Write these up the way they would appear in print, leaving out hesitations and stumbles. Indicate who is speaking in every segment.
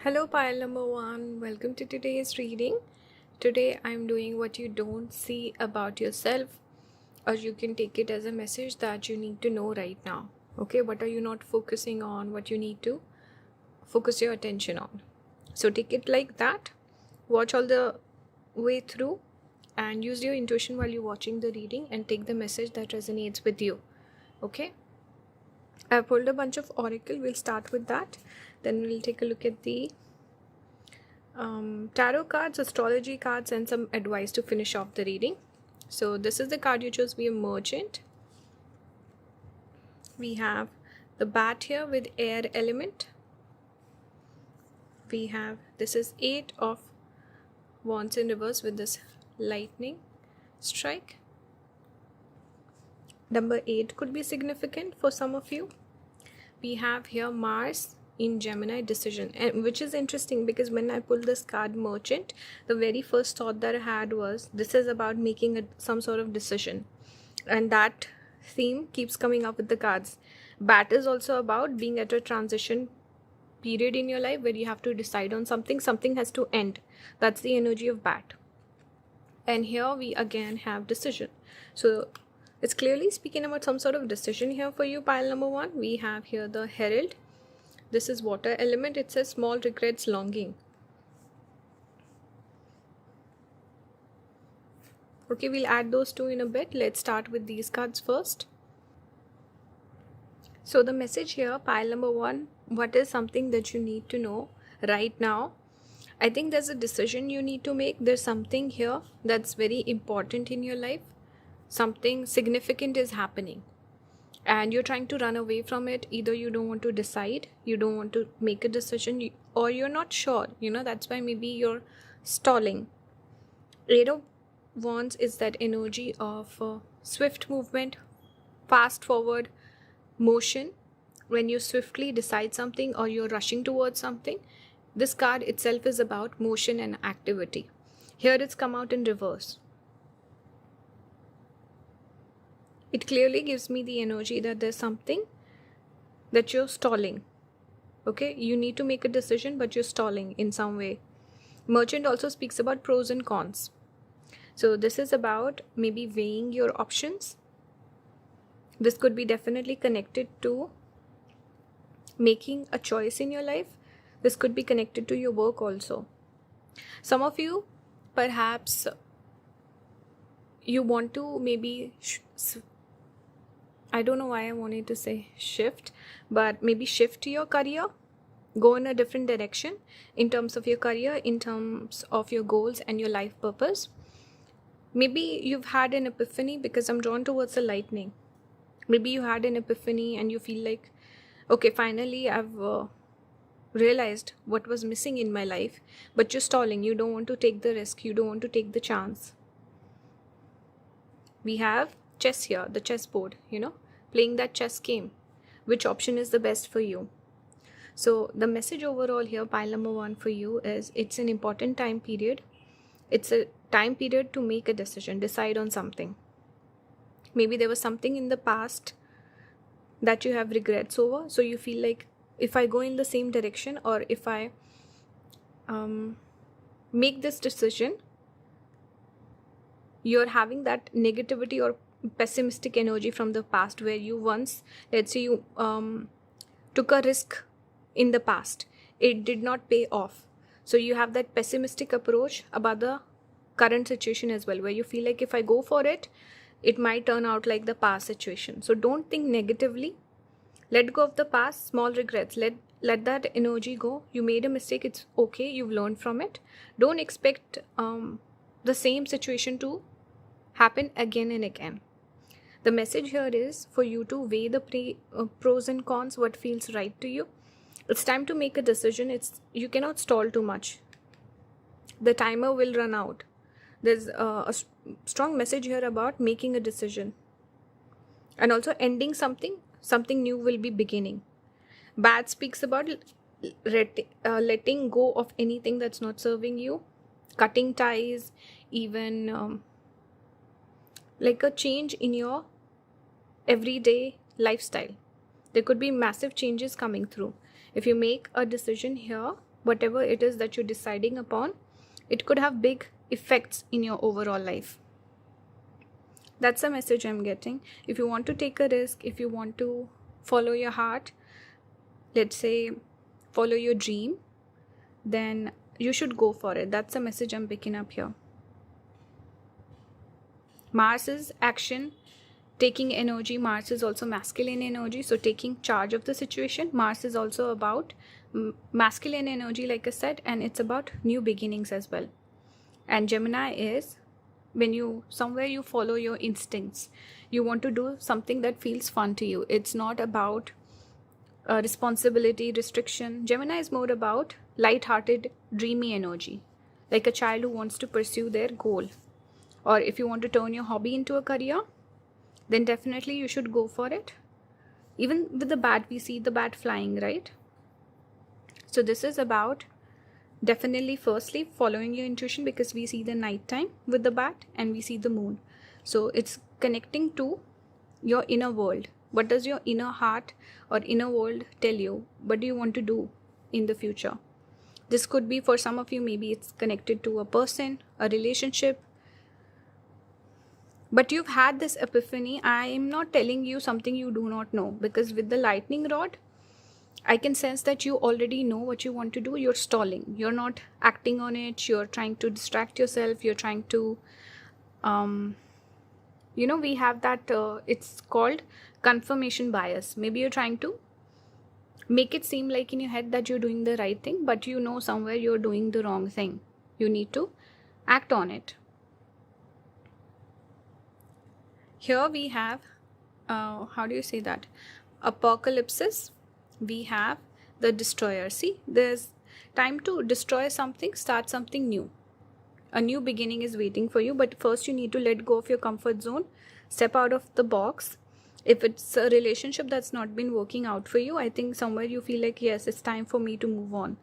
Speaker 1: Hello, pile number one. Welcome to today's reading. Today I'm doing what you don't see about yourself, or you can take it as a message that you need to know right now. Okay, what are you not focusing on? What you need to focus your attention on. So take it like that. Watch all the way through and use your intuition while you're watching the reading and take the message that resonates with you. Okay, I've pulled a bunch of oracle. We'll start with that. Then we'll take a look at the tarot cards, astrology cards, and some advice to finish off the reading. So this is the card you chose. We have Merchant. We have the bat here with air element. We have, this is 8 of wands in reverse with this lightning strike. Number 8 could be significant for some of you. We have here Mars in Gemini, decision, and which is interesting because when I pulled this card Merchant, the very first thought that I had was this is about making some sort of decision, and that theme keeps coming up with the cards. Bat is also about being at a transition period in your life where you have to decide on something has to end. That's the energy of bat. And here we again have decision. So it's clearly speaking about some sort of decision here for you, pile number one. We have here the Herald. This is water element. It says small regrets, longing. Okay, we'll add those two in a bit. Let's start with these cards first. So the message here, pile number one, what is something that you need to know right now? I think there's a decision you need to make. There's something here that's very important in your life. Something significant is happening and you're trying to run away from it. Either you don't want to decide, you don't want to make a decision, or you're not sure. That's why maybe you're stalling. 8 of wands is that energy of swift movement, fast forward motion. When you swiftly decide something or you're rushing towards something, this card itself is about motion and activity. Here it's come out in reverse. It clearly gives me the energy that there's something that you're stalling. Okay, you need to make a decision, but you're stalling in some way. Merchant also speaks about pros and cons. So this is about maybe weighing your options. This could be definitely connected to making a choice in your life. This could be connected to your work also. Some of you, perhaps, you want to maybe I don't know why I wanted to say shift, but maybe shift your career, go in a different direction in terms of your career, in terms of your goals and your life purpose. Maybe you've had an epiphany, because I'm drawn towards the lightning. Maybe you had an epiphany and you feel like, okay, finally I've realized what was missing in my life, but you're stalling. You don't want to take the risk. You don't want to take the chance. We have chess here, the chessboard, playing that chess game. Which option is the best for you? So the message overall here, pile number one, for you is it's an important time period. It's a time period to make a decision, decide on something. Maybe there was something in the past that you have regrets over. So you feel like, if I go in the same direction, or if I make this decision, you're having that negativity or pessimistic energy from the past, where you once, let's say you took a risk in the past, it did not pay off. So you have that pessimistic approach about the current situation as well, where you feel like if I go for it, it might turn out like the past situation. So don't think negatively. Let go of the past, small regrets. Let that energy go. You made a mistake, it's okay, you've learned from it. Don't expect the same situation to happen again and again. The message here is for you to weigh the pros and cons, what feels right to you. It's time to make a decision. You cannot stall too much. The timer will run out. There's a strong message here about making a decision, and also ending something new will be beginning. Bat speaks about letting go of anything that's not serving you, cutting ties, even like a change in your everyday lifestyle. There could be massive changes coming through. If you make a decision here whatever it is that you're deciding upon, it could have big effects in your overall life. That's the message I'm getting. If you want to take a risk, if you want to follow your heart, let's say follow your dream, then you should go for it. That's the message I'm picking up here. Mars is action, taking energy. Mars is also masculine energy, so taking charge of the situation. Mars is also about masculine energy, like I said, and it's about new beginnings as well. And Gemini is when you follow your instincts. You want to do something that feels fun to you. It's not about responsibility, restriction. Gemini is more about light-hearted, dreamy energy, like a child who wants to pursue their goal. Or if you want to turn your hobby into a career, then definitely you should go for it. Even with the bat, we see the bat flying, right? So this is about definitely firstly following your intuition, because we see the nighttime with the bat and we see the moon. So it's connecting to your inner world. What does your inner heart or inner world tell you? What do you want to do in the future? This could be, for some of you, maybe it's connected to a person, a relationship. But you've had this epiphany. I am not telling you something you do not know, because with the lightning rod, I can sense that you already know what you want to do. You're stalling. You're not acting on it. You're trying to distract yourself. You're trying to, we have that, it's called confirmation bias. Maybe you're trying to make it seem like in your head that you're doing the right thing, but you know somewhere you're doing the wrong thing. You need to act on it. Here we have, how do you say that? Apocalypses. We have the destroyer. See, there's time to destroy something, start something new. A new beginning is waiting for you, but first you need to let go of your comfort zone, step out of the box. If it's a relationship that's not been working out for you, I think somewhere you feel like, yes, it's time for me to move on.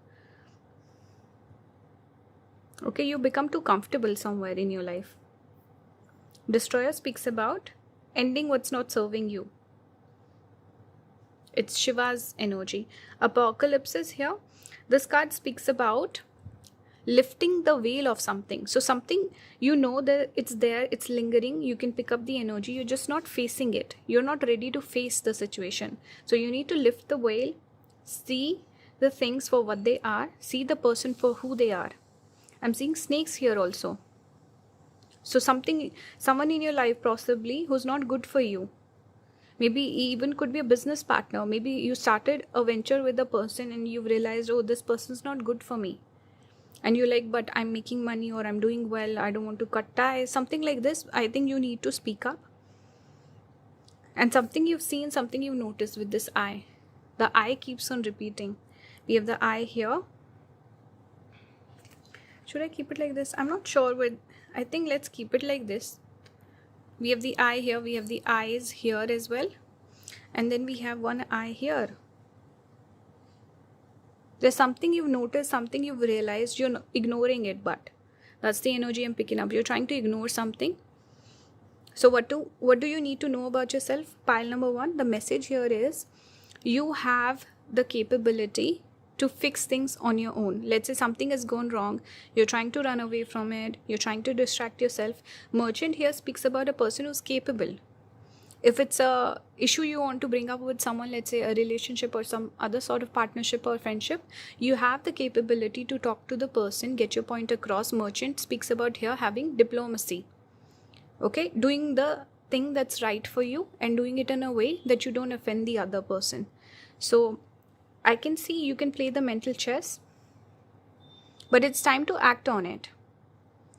Speaker 1: Okay, you become too comfortable somewhere in your life. Destroyer speaks about ending what's not serving you. It's Shiva's energy. Apocalypses here. This card speaks about lifting the veil of something. So something, you know that it's there, it's lingering. You can pick up the energy. You're just not facing it. You're not ready to face the situation. So you need to lift the veil, see the things for what they are, see the person for who they are. I'm seeing snakes here also. So someone in your life possibly who's not good for you. Maybe even could be a business partner. Maybe you started a venture with a person and you've realized, oh, this person's not good for me. And you're like, but I'm making money or I'm doing well. I don't want to cut ties. Something like this. I think you need to speak up. And something you've seen, something you've noticed with this eye. The eye keeps on repeating. We have the eye here. Should I keep it like this? I'm not sure. I think let's keep it like this. We have the eye here, we have the eyes here as well. And then we have one eye here. There's something you've noticed, something you've realized, you're ignoring it, but that's the energy I'm picking up. You're trying to ignore something. So what do you need to know about yourself? Pile number 1, the message here is you have the capability to fix things on your own. Let's say something has gone wrong, you're trying to run away from it, you're trying to distract yourself. Merchant here speaks about a person who's capable. If it's a issue you want to bring up with someone, let's say a relationship or some other sort of partnership or friendship, you have the capability to talk to the person, get your point across. Merchant speaks about here having diplomacy. Okay, doing the thing that's right for you and doing it in a way that you don't offend the other person. So I can see you can play the mental chess, but it's time to act on it.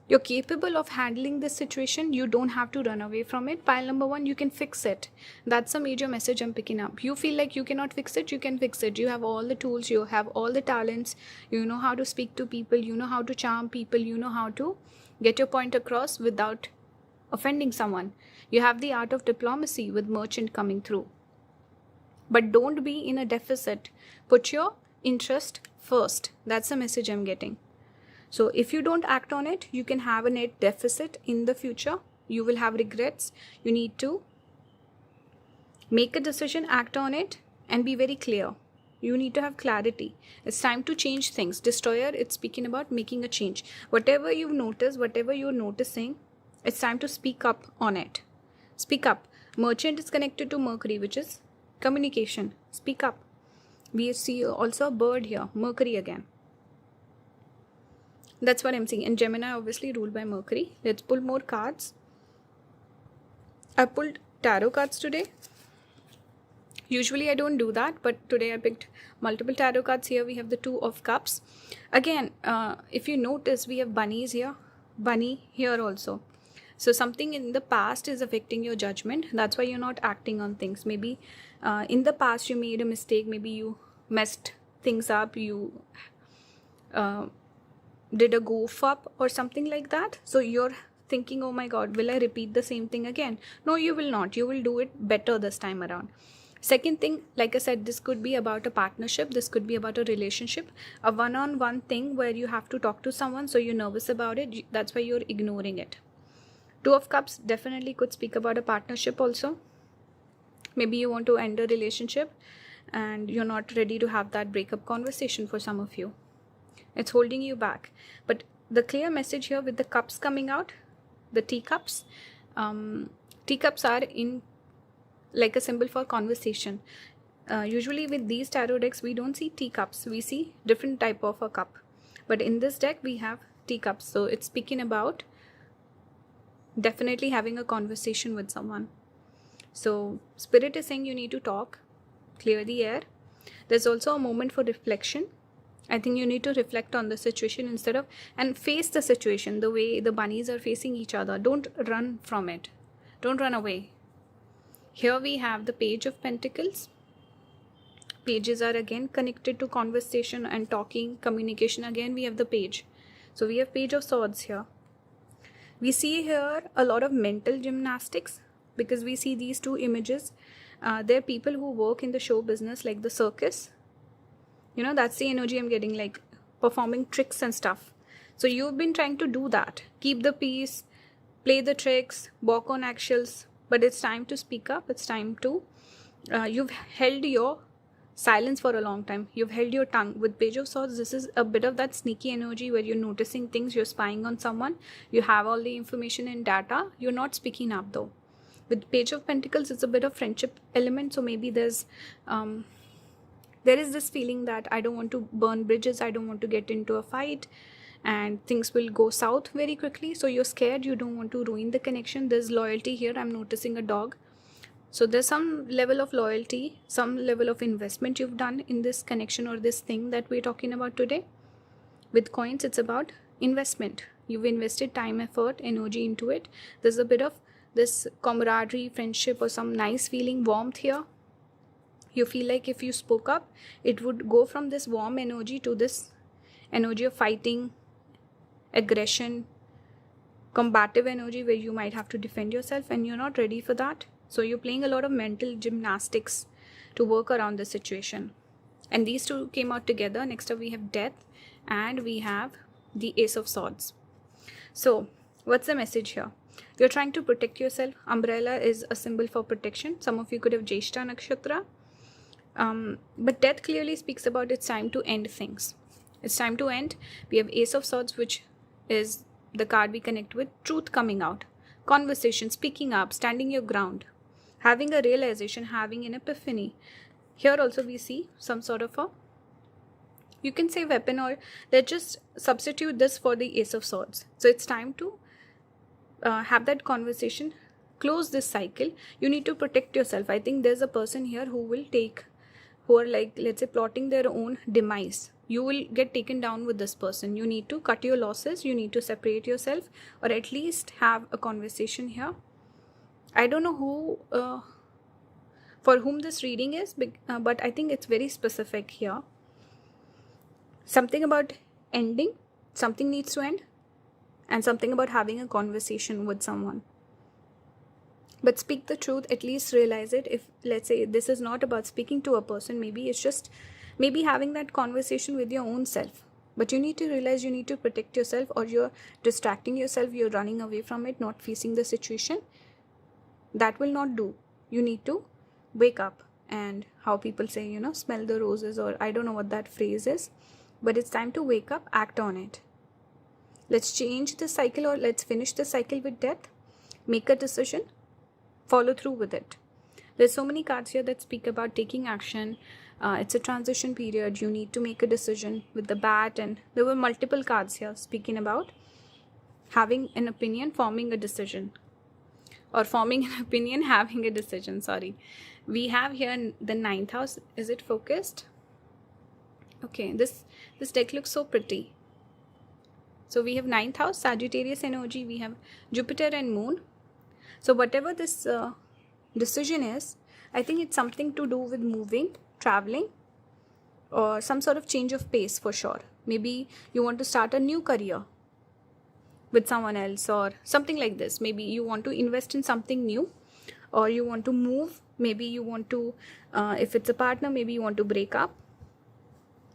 Speaker 1: You're capable of handling this situation. You don't have to run away from it. Pile number 1, you can fix it. That's a major message I'm picking up. You feel like you cannot fix it, you can fix it. You have all the tools, you have all the talents. You know how to speak to people, you know how to charm people, you know how to get your point across without offending someone. You have the art of diplomacy with Merchant coming through. But don't be in a deficit. Put your interest first. That's the message I'm getting. So if you don't act on it, you can have a net deficit in the future. You will have regrets. You need to make a decision, act on it, and be very clear. You need to have clarity. It's time to change things. Destroyer, it's speaking about making a change. Whatever you've noticed, whatever you're noticing, it's time to speak up on it. Speak up. Merchant is connected to Mercury, which is communication. Speak up. We see also a bird here, Mercury again. That's what I'm seeing. And Gemini obviously ruled by Mercury. Let's pull more cards. I pulled tarot cards today. Usually I don't do that, but today I picked multiple tarot cards. Here we have the Two of Cups. Again, if you notice, we have bunnies here, bunny here also. So something in the past is affecting your judgment. That's why you're not acting on things. Maybe in the past you made a mistake. Maybe you messed things up. You did a goof up or something like that. So you're thinking, oh my God, will I repeat the same thing again? No, you will not. You will do it better this time around. Second thing, like I said, this could be about a partnership. This could be about a relationship, a one-on-one thing where you have to talk to someone. So you're nervous about it. That's why you're ignoring it. Two of Cups definitely could speak about a partnership also. Maybe you want to end a relationship and you're not ready to have that breakup conversation for some of you. It's holding you back. But the clear message here with the cups coming out, the teacups, teacups are in like a symbol for conversation. Usually with these tarot decks, we don't see teacups. We see different type of a cup. But in this deck, we have teacups. So it's speaking about definitely having a conversation with someone. So Spirit is saying you need to talk, clear the air. There's also a moment for reflection. I think you need to reflect on the situation instead of, and face the situation the way the bunnies are facing each other. Don't run from it. Don't run away. Here we have the Page of Pentacles. Pages are again connected to conversation and talking, communication. Again, we have the page. So we have Page of Swords here. We see here a lot of mental gymnastics because we see these two images. There are people who work in the show business like the circus. You know, that's the energy I'm getting, like performing tricks and stuff. So you've been trying to do that. Keep the peace, play the tricks, walk on eggshells. But it's time to speak up. It's time to, you've held your silence for a long time. You've held your tongue. With Page of Swords, this is a bit of that sneaky energy where you're noticing things, you're spying on someone. You have all the information and data. You're not speaking up though. With Page of Pentacles, it's a bit of friendship element. So maybe there's, there is this feeling that I don't want to burn bridges. I don't want to get into a fight and things will go south very quickly. So you're scared. You don't want to ruin the connection. There's loyalty here. I'm noticing a dog. So there's some level of loyalty, some level of investment you've done in this connection or this thing that we're talking about today. With coins, it's about investment. You've invested time, effort, energy into it. There's a bit of this camaraderie, friendship, or some nice feeling, warmth here. You feel like if you spoke up, it would go from this warm energy to this energy of fighting, aggression, combative energy where you might have to defend yourself and you're not ready for that. So you're playing a lot of mental gymnastics to work around the situation. And these two came out together. Next up we have Death and we have the Ace of Swords. So what's the message here? You're trying to protect yourself. Umbrella is a symbol for protection. Some of you could have Jeshta Nakshatra. But Death clearly speaks about it's time to end things. It's time to end. We have Ace of Swords, which is the card we connect with. Truth coming out. Conversation, speaking up, standing your ground. Having a realization, having an epiphany. Here also we see some sort of a, you can say weapon, or let's just substitute this for the Ace of Swords. So it's time to have that conversation, close this cycle. You need to protect yourself. I think there's a person here who are like, let's say, plotting their own demise. You will get taken down with this person. You need to cut your losses. You need to separate yourself, or at least have a conversation here. I don't know who, for whom this reading is, but I think it's very specific here. Something about ending. Something needs to end. And something about having a conversation with someone. But speak the truth, at least realize it. If, let's say, this is not about speaking to a person, maybe it's just, maybe having that conversation with your own self. But you need to realize you need to protect yourself, or you're distracting yourself, you're running away from it, not facing the situation. That will not do. You need to wake up. and how people say, you know, smell the roses, or I don't know what that phrase is, but it's time to wake up, act on it. Let's change the cycle, or let's finish the cycle with death. Make a decision, follow through with it. There's so many cards here that speak about taking action. It's a transition period. You need to make a decision with the bat, and there were multiple cards here speaking about having an opinion, forming a decision, or forming an opinion, having a decision. Sorry. We have here the 9th house. Is it focused? Okay, this deck looks so pretty. So we have 9th house, Sagittarius energy. We have Jupiter and Moon. So whatever this decision is, I think it's something to do with moving, traveling, or some sort of change of pace for sure. Maybe you want to start a new career with someone else or something like this. Maybe you want to invest in something new, or you want to move. Maybe you want to, if it's a partner, maybe you want to break up.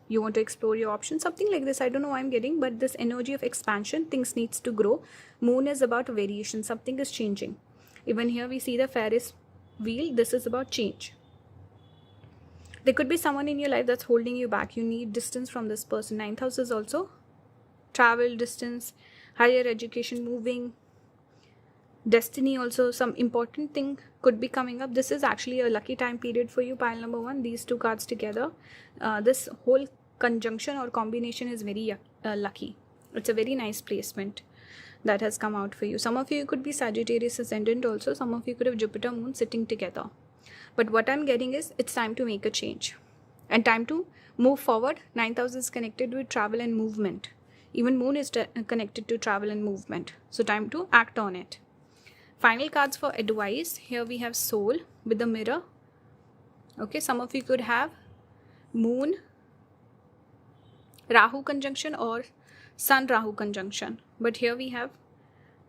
Speaker 1: You want to explore your options, something like this. I don't know why I'm getting, but this energy of expansion, things needs to grow. Moon is about variation. Something is changing. Even here we see the Ferris wheel. This is about change. There could be someone in your life that's holding you back. You need distance from this person. 9th house is also travel, distance, higher education, moving, destiny also. Some important thing could be coming up. This is actually a lucky time period for you, pile number 1. These two cards together. This whole conjunction or combination is very lucky. It's a very nice placement that has come out for you. Some of you could be Sagittarius ascendant also. Some of you could have Jupiter, Moon sitting together. But what I'm getting is it's time to make a change and time to move forward. 9th house is connected with travel and movement. Even Moon is connected to travel and movement. So time to act on it. Final cards for advice. Here we have Soul with the Mirror. Okay, some of you could have Moon, Rahu conjunction, or Sun Rahu conjunction. But here we have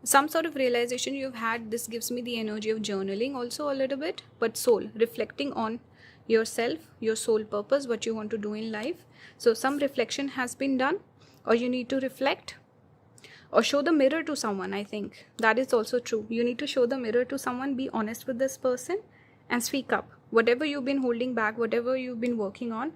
Speaker 1: some sort of realization you've had. This gives me the energy of journaling also a little bit. But Soul, reflecting on yourself, your soul purpose, what you want to do in life. So some reflection has been done, or you need to reflect or show the mirror to someone. I think that is also true. You need to show the mirror to someone, be honest with this person, and speak up. Whatever you've been holding back, whatever you've been working on,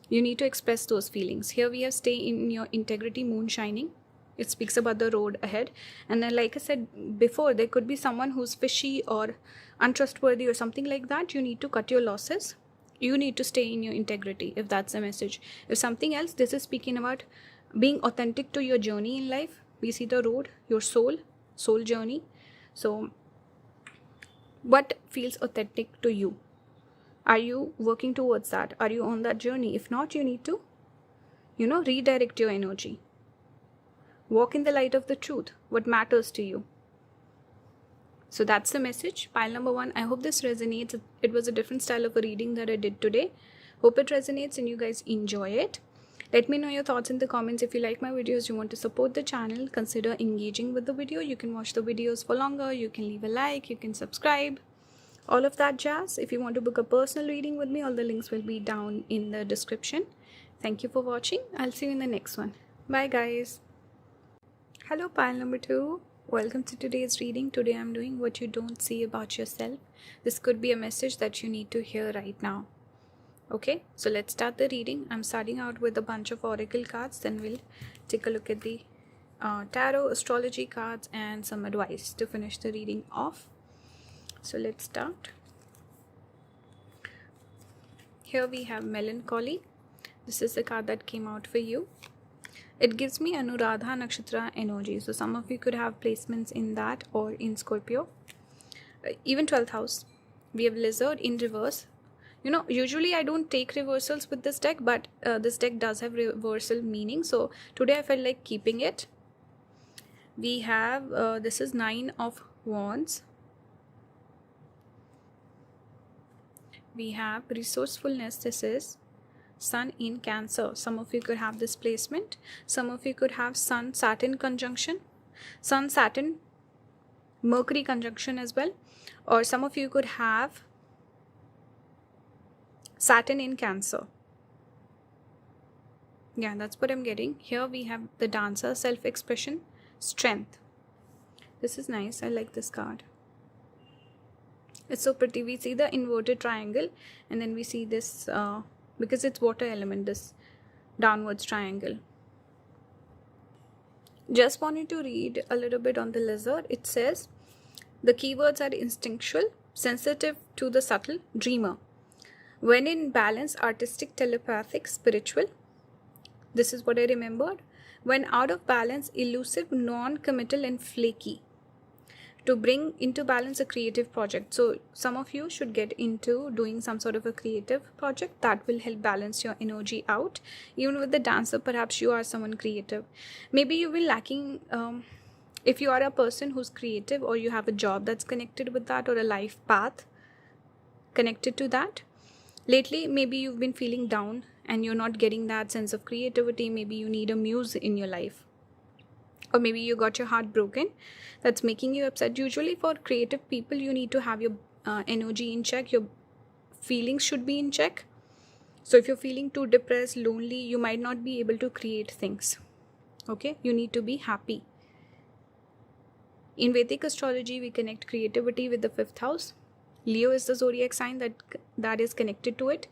Speaker 1: you need to express those feelings. Here we have stay in your integrity, Moon shining. It speaks about the road ahead. And then, like I said before, there could be someone who's fishy or untrustworthy or something like that. You need to cut your losses. You need to stay in your integrity, if that's the message. If something else, this is speaking about being authentic to your journey in life. We see the road, your soul journey. So what feels authentic to you? Are you working towards that? Are you on that journey? If not, you need to, redirect your energy. Walk in the light of the truth. What matters to you? So that's the message. Pile number 1. I hope this resonates. It was a different style of a reading that I did today. Hope it resonates and you guys enjoy it. Let me know your thoughts in the comments. If you like my videos, you want to support the channel, consider engaging with the video. You can watch the videos for longer. You can leave a like. You can subscribe. All of that jazz. If you want to book a personal reading with me, all the links will be down in the description. Thank you for watching. I'll see you in the next one. Bye guys. Hello pile number 2. Welcome to today's reading. Today I'm doing what you don't see about yourself. This could be a message that you need to hear right now. Okay, so let's start the reading. I'm starting out with a bunch of oracle cards. Then we'll take a look at the tarot, astrology cards, and some advice to finish the reading off. So let's start. Here we have Melancholy. This is the card that came out for you. It gives me Anuradha Nakshatra energy. So some of you could have placements in that or in Scorpio. Even 12th house. We have Lizard in reverse. Usually I don't take reversals with this deck, but this deck does have reversal meaning. So today I felt like keeping it. We have, this is 9 of Wands. We have resourcefulness. This is Sun in Cancer. Some of you could have this placement. Some of you could have Sun Saturn conjunction, Sun Saturn Mercury conjunction as well, or some of you could have Saturn in Cancer. Yeah, that's what I'm getting. Here we have the Dancer, self-expression, strength. This is nice. I like this card. It's so pretty. We see the inverted triangle, and then we see this, because it's water element, this downwards triangle. Just wanted to read a little bit on the lizard. It says, the keywords are instinctual, sensitive to the subtle, dreamer. When in balance, artistic, telepathic, spiritual. This is what I remembered. When out of balance, elusive, non-committal, and flaky. To bring into balance a creative project. So some of you should get into doing some sort of a creative project that will help balance your energy out. Even with the dancer, perhaps you are someone creative. Maybe you will lacking, if you are a person who's creative, or you have a job that's connected with that, or a life path connected to that. Lately, maybe you've been feeling down and you're not getting that sense of creativity. Maybe you need a muse in your life. Or maybe you got your heart broken, that's making you upset. Usually for creative people, you need to have your energy in check. Your feelings should be in check. So if you're feeling too depressed, lonely, you might not be able to create things. Okay, you need to be happy. In Vedic astrology, we connect creativity with the 5th house. Leo is the zodiac sign that is connected to it,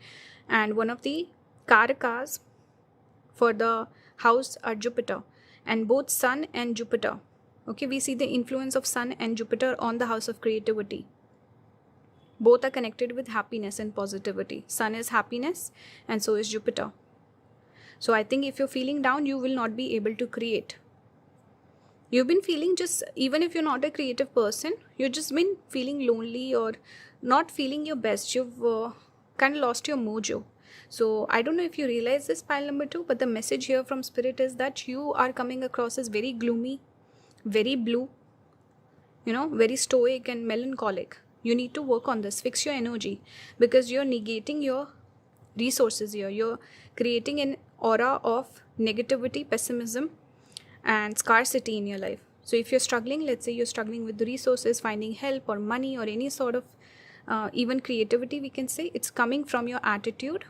Speaker 1: and one of the karakas for the house are Jupiter, and both Sun and Jupiter. Okay, we see the influence of Sun and Jupiter on the house of creativity. Both are connected with happiness and positivity. Sun is happiness, and so is Jupiter. So I think if you're feeling down, you will not be able to create. You've been feeling, just even if you're not a creative person, you've just been feeling lonely or not feeling your best. You've kind of lost your mojo. So I don't know if you realize this, pile number 2, but the message here from Spirit is that you are coming across as very gloomy, very blue, very stoic and melancholic. You need to work on this, fix your energy, because you're negating your resources here. You're creating an aura of negativity, pessimism, and scarcity in your life. So if you're struggling, let's say you're struggling with the resources, finding help or money or any sort of even creativity, we can say it's coming from your attitude.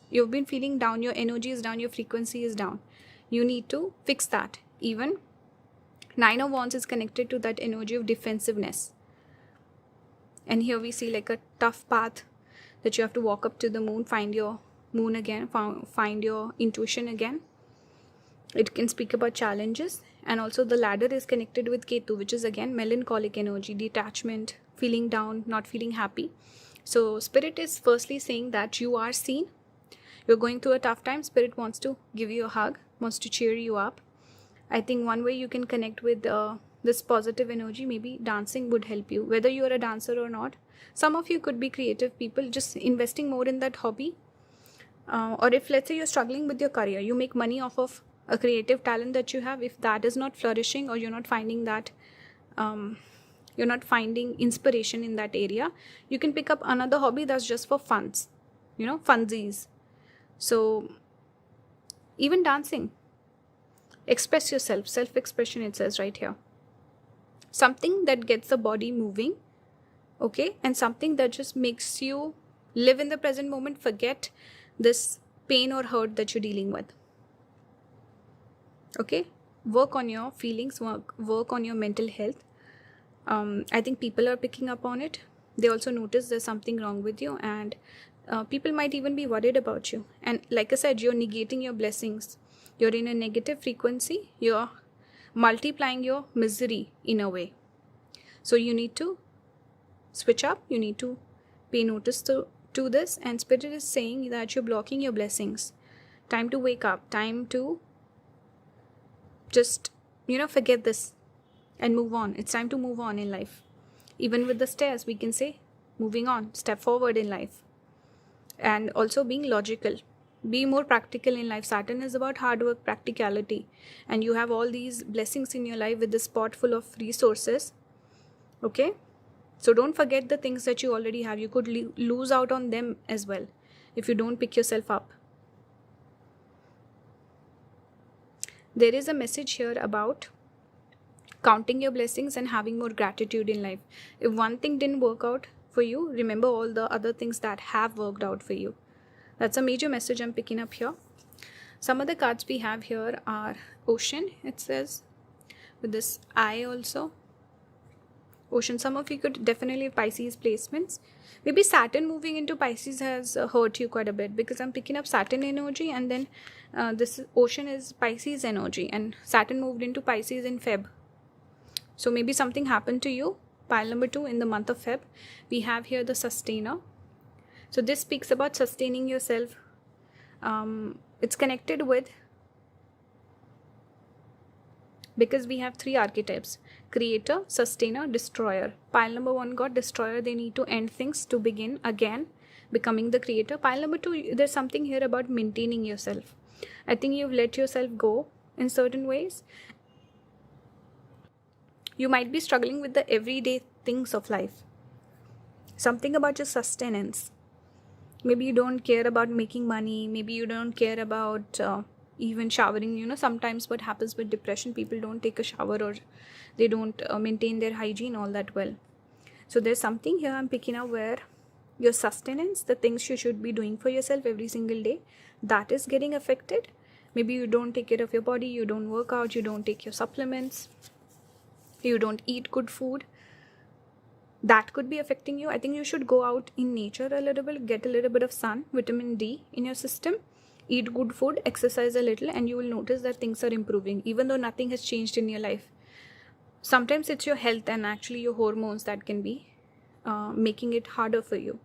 Speaker 1: You've been feeling down, your energy is down, your frequency is down. You need to fix that. Even 9 of Wands is connected to that energy of defensiveness. And here we see like a tough path that you have to walk up to the moon, find your moon again, find your intuition again. It can speak about challenges. And also the ladder is connected with Ketu, which is again melancholic energy, detachment, feeling down, not feeling happy. So Spirit is firstly saying that you are seen. You're going through a tough time. Spirit wants to give you a hug, wants to cheer you up. I think one way you can connect with this positive energy, maybe dancing would help you, whether you're a dancer or not. Some of you could be creative people, just investing more in that hobby. Or if let's say you're struggling with your career, you make money off of a creative talent that you have. If that is not flourishing, or you're not finding that, you're not finding inspiration in that area, you can pick up another hobby that's just for funds, funsies. So even dancing, express yourself, self-expression, it says right here. Something that gets the body moving, okay, and something that just makes you live in the present moment, forget this pain or hurt that you're dealing with. Okay, work on your feelings, work on your mental health. I think people are picking up on it. They also notice there's something wrong with you, and people might even be worried about you. And like I said, you're negating your blessings. You're in a negative frequency. You're multiplying your misery in a way. So you need to switch up. You need to pay notice to this. And Spirit is saying that you're blocking your blessings. Time to wake up. Time to just, forget this and move on. It's time to move on in life. Even with the stairs, we can say, moving on, step forward in life. And also being logical. Be more practical in life. Saturn is about hard work, practicality. And you have all these blessings in your life with this pot full of resources. Okay? So don't forget the things that you already have. You could lose out on them as well if you don't pick yourself up. There is a message here about counting your blessings and having more gratitude in life. If one thing didn't work out for you, remember all the other things that have worked out for you. That's a major message I'm picking up here. Some of the cards we have here are Ocean, it says, with this eye also. Ocean. Some of you could definitely have Pisces placements. Maybe Saturn moving into Pisces has hurt you quite a bit, because I'm picking up Saturn energy, and then this Ocean is Pisces energy, and Saturn moved into Pisces in Feb. So maybe something happened to you. Pile number 2, in the month of Feb, we have here the Sustainer. So this speaks about sustaining yourself. It's connected with, because we have 3 archetypes: creator, sustainer, destroyer. Pile number 1 got destroyer. They need to end things to begin again, becoming the creator. Pile number 2, there's something here about maintaining yourself. I think you've let yourself go in certain ways. You might be struggling with the everyday things of life. Something about your sustenance. Maybe you don't care about making money. Maybe you don't care about even showering. Sometimes what happens with depression, people don't take a shower, or they don't maintain their hygiene all that well. So there's something here I'm picking up where your sustenance, the things you should be doing for yourself every single day, that is getting affected. Maybe you don't take care of your body, you don't work out, you don't take your supplements, you don't eat good food. That could be affecting you. I think you should go out in nature a little bit, get a little bit of sun, vitamin D in your system, eat good food, exercise a little, and you will notice that things are improving, even though nothing has changed in your life. Sometimes it's your health and actually your hormones that can be making it harder for you.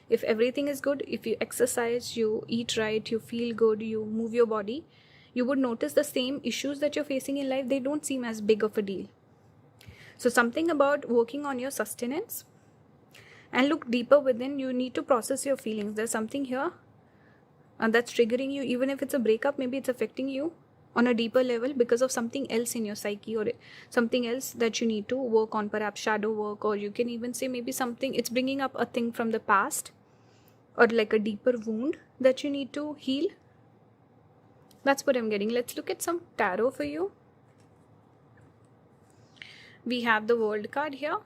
Speaker 1: If everything is good, if you exercise, you eat right, you feel good, you move your body, you would notice the same issues that you're facing in life, they don't seem as big of a deal. So something about working on your sustenance and look deeper within. You need to process your feelings. There's something here that's triggering you. Even if it's a breakup, maybe it's affecting you on a deeper level because of something else in your psyche, or something else that you need to work on, perhaps shadow work, or you can even say maybe something, it's bringing up a thing from the past, or like a deeper wound that you need to heal. That's what I'm getting. Let's look at some tarot for you. We have the World card here.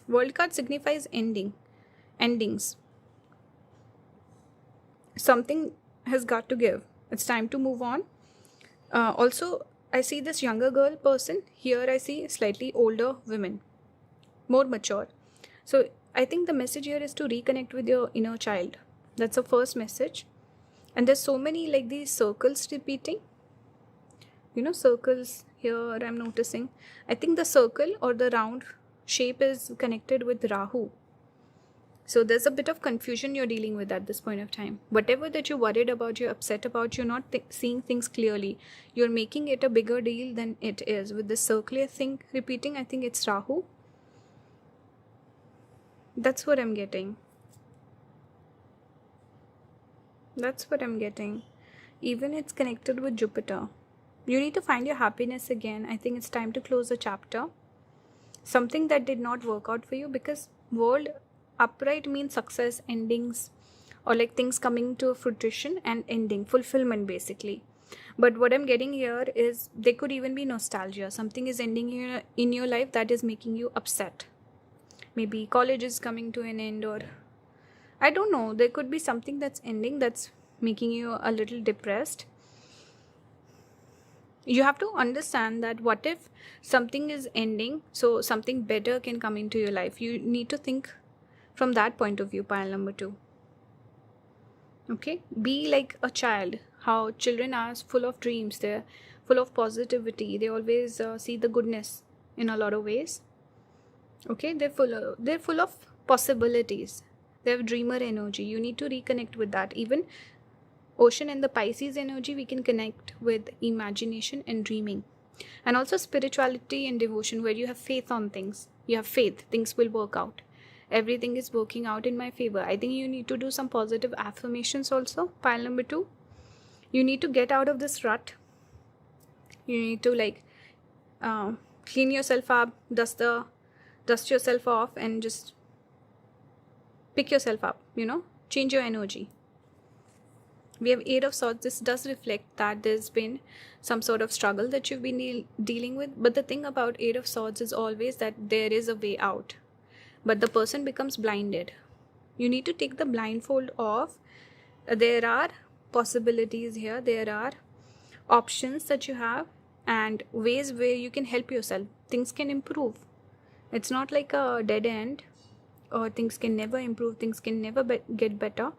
Speaker 1: World card signifies endings. Something has got to give. It's time to move on. Also, I see this younger girl person. Here I see slightly older women, more mature. So I think the message here is to reconnect with your inner child. That's the first message. And there's so many like these circles repeating. Circles here I'm noticing. I think the circle or the round shape is connected with Rahu. So there's a bit of confusion you're dealing with at this point of time. Whatever that you're worried about, you're upset about, you're not seeing things clearly. You're making it a bigger deal than it is. With this circular thing repeating, I think it's Rahu. That's what I'm getting. Even it's connected with Jupiter. You need to find your happiness again. I think it's time to close a chapter. Something that did not work out for you, because world upright means success, endings, or like things coming to fruition and ending, fulfillment basically. But what I'm getting here is there could even be nostalgia. Something is ending in your life that is making you upset. Maybe college is coming to an end, or I don't know. There could be something that's ending that's making you a little depressed. You have to understand that what if something is ending, so something better can come into your life. You need to think from that point of view, pile number 2. Okay? Be like a child. How children are full of dreams. They're full of positivity. They always see the goodness in a lot of ways. Okay? They're full of possibilities. They have dreamer energy. You need to reconnect with that. Even Ocean and the Pisces energy, we can connect with imagination and dreaming. And also spirituality and devotion, where you have faith on things. You have faith, things will work out. Everything is working out in my favor. I think you need to do some positive affirmations also. Pile number 2. You need to get out of this rut. You need to clean yourself up, dust yourself off, and just pick yourself up, change your energy. We have 8 of Swords. This does reflect that there's been some sort of struggle that you've been dealing with. But the thing about 8 of Swords is always that there is a way out. But the person becomes blinded. You need to take the blindfold off. There are possibilities here. There are options that you have and ways where you can help yourself. things can improve. It's not like a dead end, or things can never improve, things can never get better.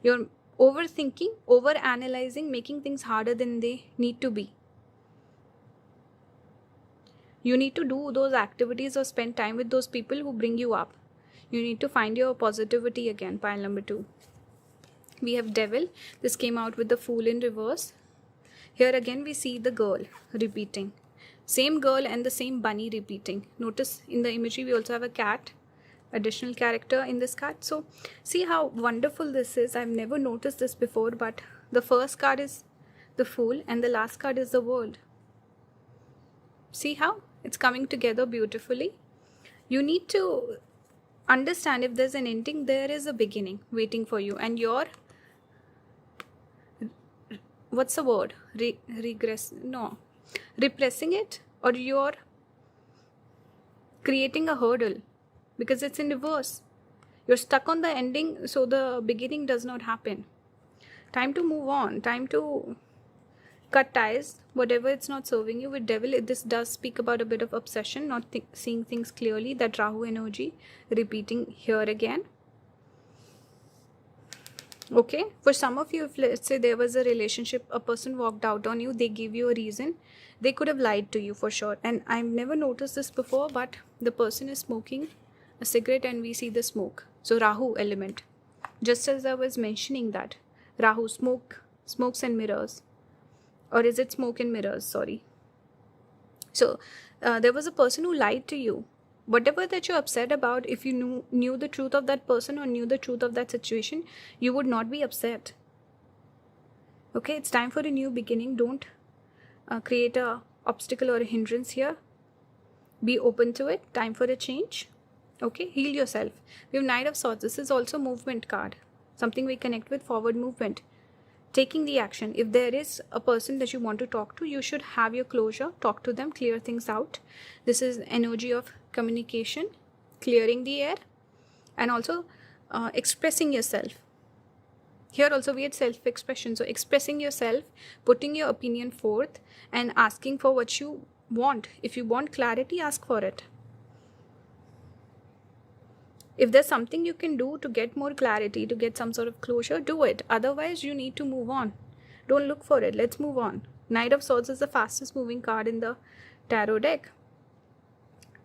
Speaker 1: You're overthinking, over analyzing, making things harder than they need to be. You need to do those activities or spend time with those people who bring you up. You need to find your positivity again. Pile number 2. We have devil. This came out with the fool in reverse. Here again we see the girl repeating. Same girl and the same bunny repeating. Notice in the imagery we also have a cat, additional character in this card. So see how wonderful this is. I've never noticed this before, but the first card is the fool and the last card is the world. See how it's coming together beautifully. You need to understand, if there's an ending, there is a beginning waiting for you, and you're, what's the word, repressing it, or you're creating a hurdle because it's in reverse. You're stuck on the ending, so the beginning does not happen. Time to move on, time to cut ties, whatever it's not serving you. With devil, this does speak about a bit of obsession, not seeing things clearly. That Rahu energy repeating here again. Okay, for some of you, if let's say there was a relationship, a person walked out on you, they gave you a reason, they could have lied to you for sure. And I've never noticed this before, but the person is smoking a cigarette and we see the smoke. So Rahu element, just as I was mentioning that Rahu, smokes and mirrors. Or is it smoke and mirrors? Sorry. So there was a person who lied to you. Whatever that you're upset about, if you knew the truth of that person or knew the truth of that situation, you would not be upset. Okay, it's time for a new beginning. Don't create a obstacle or a hindrance here. Be open to it. Time for a change. Okay, heal yourself. We have Knight of Swords. This is also movement card. Something we connect with, forward movement. Taking the action. If there is a person that you want to talk to, you should have your closure, talk to them, clear things out. This is energy of communication, clearing the air, and also expressing yourself. Here also we had self-expression. So expressing yourself, putting your opinion forth, and asking for what you want. If you want clarity, ask for it. If there's something you can do to get more clarity, to get some sort of closure, do it. Otherwise, you need to move on. Don't look for it. Let's move on. Knight of Swords is the fastest moving card in the tarot deck.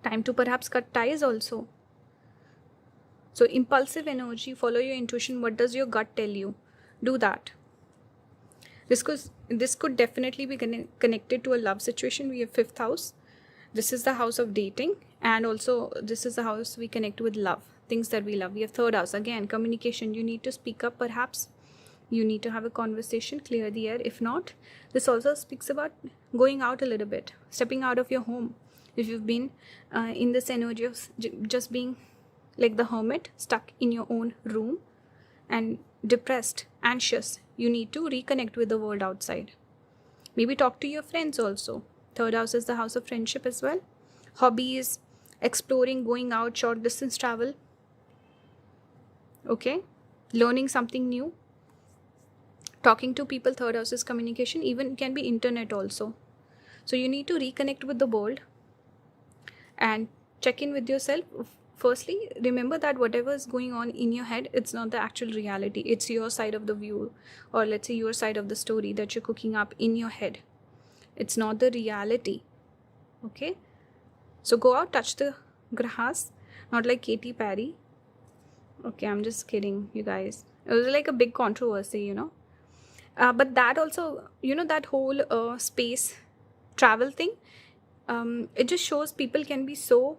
Speaker 1: Time to perhaps cut ties also. So impulsive energy, follow your intuition. What does your gut tell you? Do that. This could definitely be connected to a love situation. We have 5th house. This is the house of dating, and also this is the house we connect with love. Things that we love. We have 3rd house. Again, communication. You need to speak up perhaps. You need to have a conversation, clear the air. If not, this also speaks about going out a little bit, stepping out of your home. If you've been in this energy of just being like the hermit, stuck in your own room and depressed, anxious, you need to reconnect with the world outside. Maybe talk to your friends also. 3rd house is the house of friendship as well. Hobbies, exploring, going out, short distance travel. Okay, learning something new, talking to people. 3rd house is communication, even can be internet also. So you need to reconnect with the world and check in with yourself. Firstly, remember that whatever is going on in your head, it's not the actual reality. It's your side of the view, or let's say your side of the story that you're cooking up in your head. It's not the reality. Okay, so go out, touch the grass, not like Katy Perry. Okay, I'm just kidding, you guys. It was like a big controversy, you know. But that also, you know, that whole space travel thing, it just shows people can be so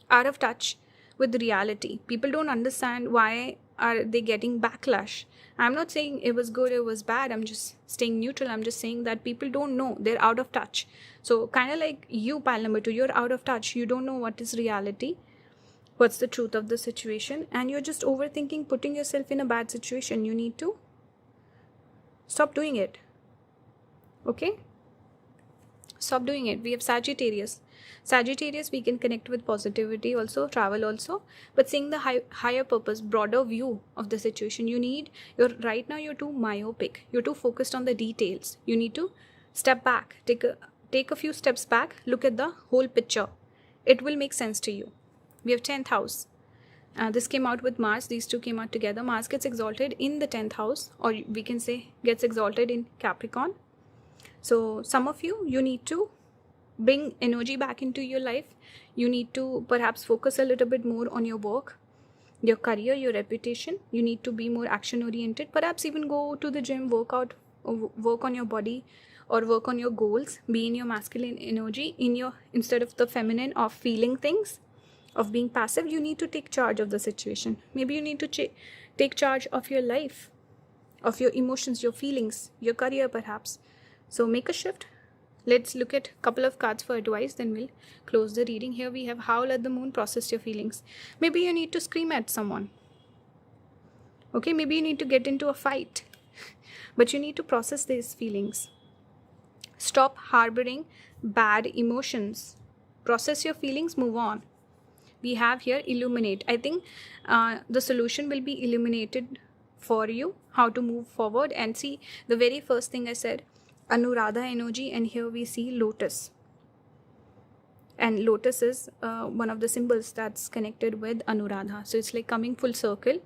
Speaker 1: out of touch with reality. People don't understand why are they getting backlash. I'm not saying it was good, it was bad. I'm just staying neutral. I'm just saying that people don't know. They're out of touch. So kind of like you, pile number 2, you're out of touch. You don't know what is reality, what's the truth of the situation, and you're just overthinking, putting yourself in a bad situation. You need to stop doing it. Okay? Stop doing it. We have Sagittarius. Sagittarius, we can connect with positivity also, travel also, but seeing the higher purpose, broader view of the situation. Right now you're too myopic. You're too focused on the details. You need to step back, take a few steps back, look at the whole picture, it will make sense to you. We have 10th house. This came out with Mars. These two came out together. Mars gets exalted in the 10th house, or we can say gets exalted in Capricorn. So some of you need to bring energy back into your life. You need to perhaps focus a little bit more on your work, your career, your reputation. You need to be more action oriented. Perhaps even go to the gym, work out, or work on your body, or work on your goals. Be in your masculine energy, instead of the feminine of feeling things, of being passive. You need to take charge of the situation. Maybe you need to take charge of your life, of your emotions, your feelings, your career perhaps. So make a shift. Let's look at a couple of cards for advice, then we'll close the reading. Here we have Howl at the Moon, process your feelings. Maybe you need to scream at someone. Okay, maybe you need to get into a fight. But you need to process these feelings. Stop harboring bad emotions. Process your feelings, move on. We have here illuminate. I think the solution will be illuminated for you, how to move forward. And see, the very first thing I said, Anuradha energy, and here we see lotus. And lotus is one of the symbols that's connected with Anuradha. So it's like coming full circle.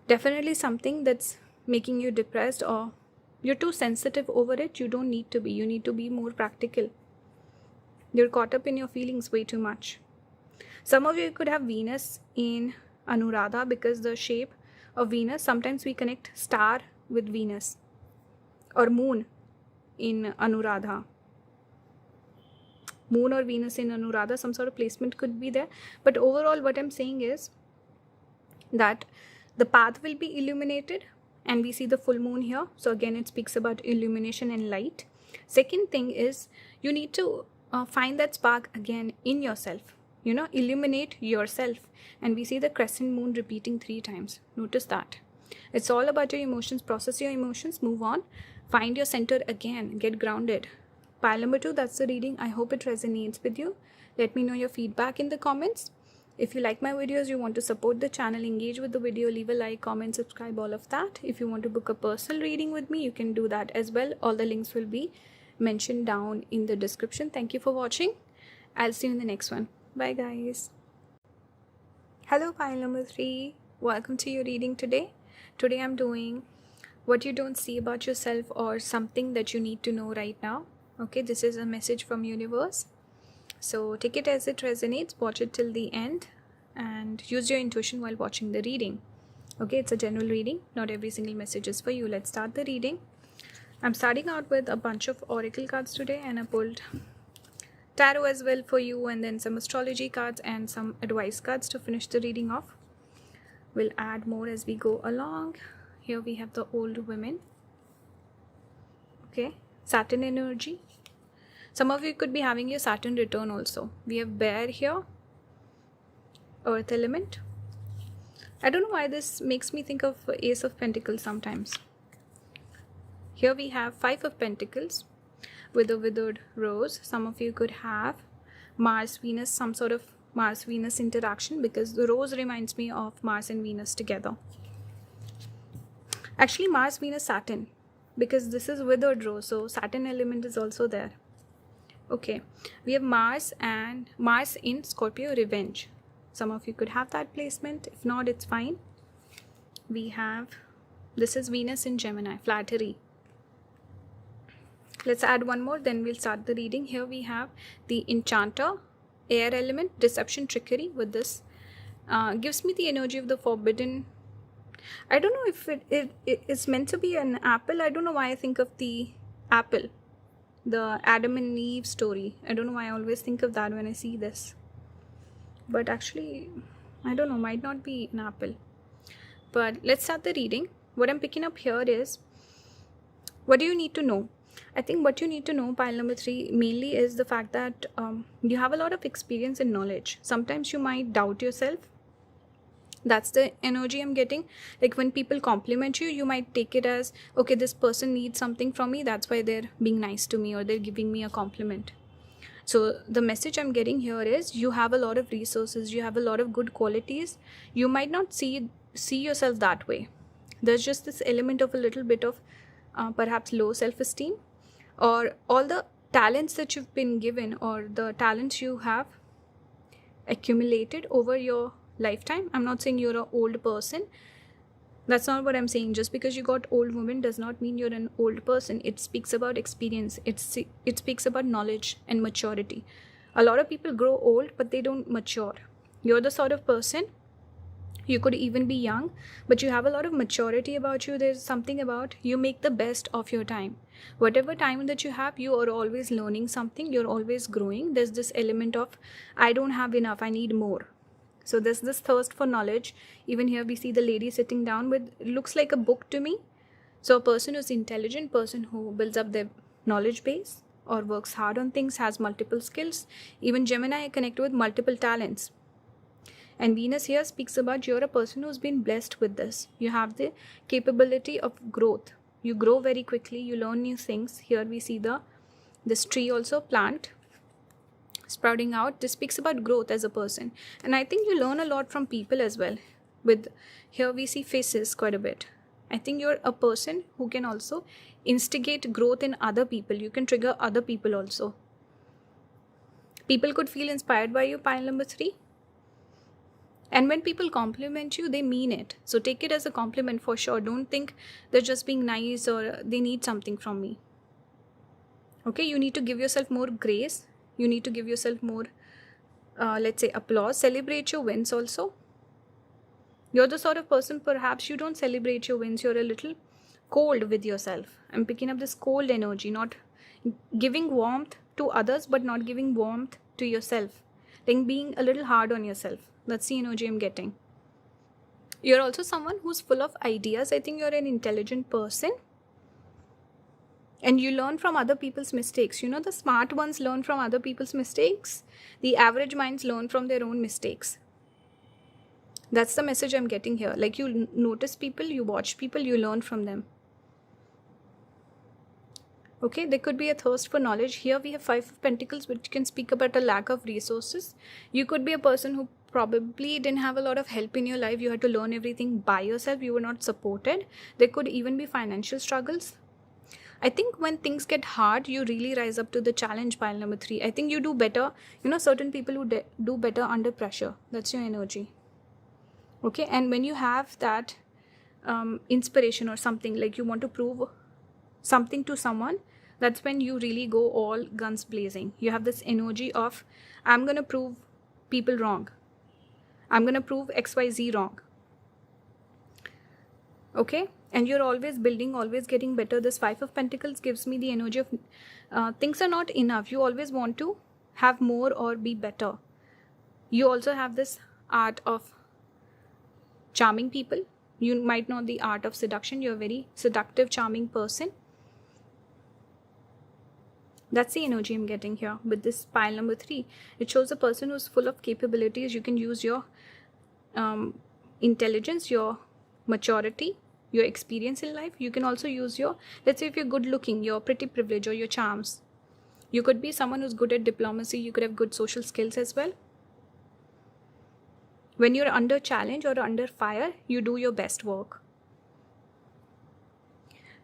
Speaker 1: Definitely something that's making you depressed, or you're too sensitive over it. You don't need to be. You need to be more practical. You're caught up in your feelings way too much. Some of you could have Venus in Anuradha, because the shape of Venus, sometimes we connect star with Venus, or moon in Anuradha. Moon or Venus in Anuradha, some sort of placement could be there. But overall, what I'm saying is that the path will be illuminated, and we see the full moon here. So again, it speaks about illumination and light. Second thing is, you need to find that spark again in yourself. Illuminate yourself. And we see the crescent moon repeating 3 times. Notice that. It's all about your emotions. Process your emotions, move on. Find your center again. Get grounded. Pile number 2, that's the reading. I hope it resonates with you. Let me know your feedback in the comments. If you like my videos, you want to support the channel, engage with the video, leave a like, comment, subscribe, all of that. If you want to book a personal reading with me, you can do that as well. All the links will be mentioned down in the description. Thank you for watching. I'll see you in the next one. Bye guys. Hello, pile number 3. Welcome to your reading today. Today I'm doing what you don't see about yourself, or something that you need to know right now. Okay, this is a message from universe. So take it as it resonates, watch it till the end, and use your intuition while watching the reading. Okay, it's a general reading. Not every single message is for you. Let's start the reading. I'm starting out with a bunch of oracle cards today, and I pulled tarot as well for you, and then some astrology cards and some advice cards to finish the reading off. We'll add more as we go along. Here we have the old women. Okay, Saturn energy. Some of you could be having your Saturn return also. We have bear here, earth element. I don't know why this makes me think of Ace of Pentacles sometimes. Here we have 5 of Pentacles with a withered rose. Some of you could have Mars Venus, some sort of Mars Venus interaction, because the rose reminds me of Mars and Venus together. Actually Mars Venus Saturn, because this is withered rose, so Saturn element is also there. Okay, we have Mars in Scorpio, revenge. Some of you could have that placement. If not, it's fine. We have, this is Venus in Gemini, flattery. Let's add one more, then we'll start the reading. Here we have the enchanter, air element, deception, trickery. With this gives me the energy of the forbidden. I don't know if it's meant to be an apple. I don't know why I think of the apple, the Adam and Eve story. I don't know why I always think of that when I see this, but actually I don't know, might not be an apple. But let's start the reading. What I'm picking up here is, what do you need to know? I think what you need to know, pile number 3, mainly is the fact that you have a lot of experience and knowledge. Sometimes you might doubt yourself. That's the energy I'm getting. Like when people compliment you, you might take it as, okay, this person needs something from me, that's why they're being nice to me, or they're giving me a compliment. So the message I'm getting here is, you have a lot of resources, you have a lot of good qualities. You might not see yourself that way. There's just this element of a little bit of perhaps low self-esteem, or all the talents that you've been given, or the talents you have, accumulated over your lifetime. I'm not saying you're an old person. That's not what I'm saying. Just because you got old woman does not mean you're an old person. It speaks about experience. It speaks about knowledge and maturity. A lot of people grow old, but they don't mature. You're the sort of person, you could even be young, but you have a lot of maturity about you. There's something about you make the best of your time. Whatever time that you have, you are always learning something. You're always growing. There's this element of, I don't have enough, I need more. So there's this thirst for knowledge. Even here we see the lady sitting down with, it looks like a book to me. So a person who's intelligent, person who builds up their knowledge base or works hard on things, has multiple skills. Even Gemini connect with multiple talents. And Venus here speaks about you're a person who's been blessed with this. You have the capability of growth. You grow very quickly. You learn new things. Here we see this tree also, plant, sprouting out. This speaks about growth as a person. And I think you learn a lot from people as well. With here we see faces quite a bit. I think you're a person who can also instigate growth in other people. You can trigger other people also. People could feel inspired by you, pile number 3. And when people compliment you, they mean it. So take it as a compliment for sure. Don't think they're just being nice or they need something from me. Okay, you need to give yourself more grace. You need to give yourself more, let's say, applause. Celebrate your wins also. You're the sort of person, perhaps you don't celebrate your wins. You're a little cold with yourself. I'm picking up this cold energy, not giving warmth to others, but not giving warmth to yourself. Like being a little hard on yourself. That's the energy I'm getting. You're also someone who's full of ideas. I think you're an intelligent person. And you learn from other people's mistakes. You know, the smart ones learn from other people's mistakes. The average minds learn from their own mistakes. That's the message I'm getting here. Like you notice people, you watch people, you learn from them. Okay, there could be a thirst for knowledge. Here we have 5 of Pentacles, which can speak about a lack of resources. You could be a person who probably didn't have a lot of help in your life. You had to learn everything by yourself. You were not supported. There could even be financial struggles. I think when things get hard, you really rise up to the challenge, pile number 3. I think you do better. You know, certain people who do better under pressure. That's your energy. Okay, and when you have that inspiration or something, like you want to prove something to someone, that's when you really go all guns blazing. You have this energy of, I'm going to prove people wrong. I'm going to prove XYZ wrong. Okay, and you're always building, always getting better. This 5 of Pentacles gives me the energy of things are not enough. You always want to have more or be better. You also have this art of charming people. You might know the art of seduction. You're a very seductive, charming person. That's the energy I'm getting here with this pile number 3. It shows a person who's full of capabilities. You can use your intelligence, your maturity, your experience in life. You can also use your, let's say if you're good looking, your pretty privilege or your charms. You could be someone who's good at diplomacy. You could have good social skills as well. When you're under challenge or under fire, you do your best work.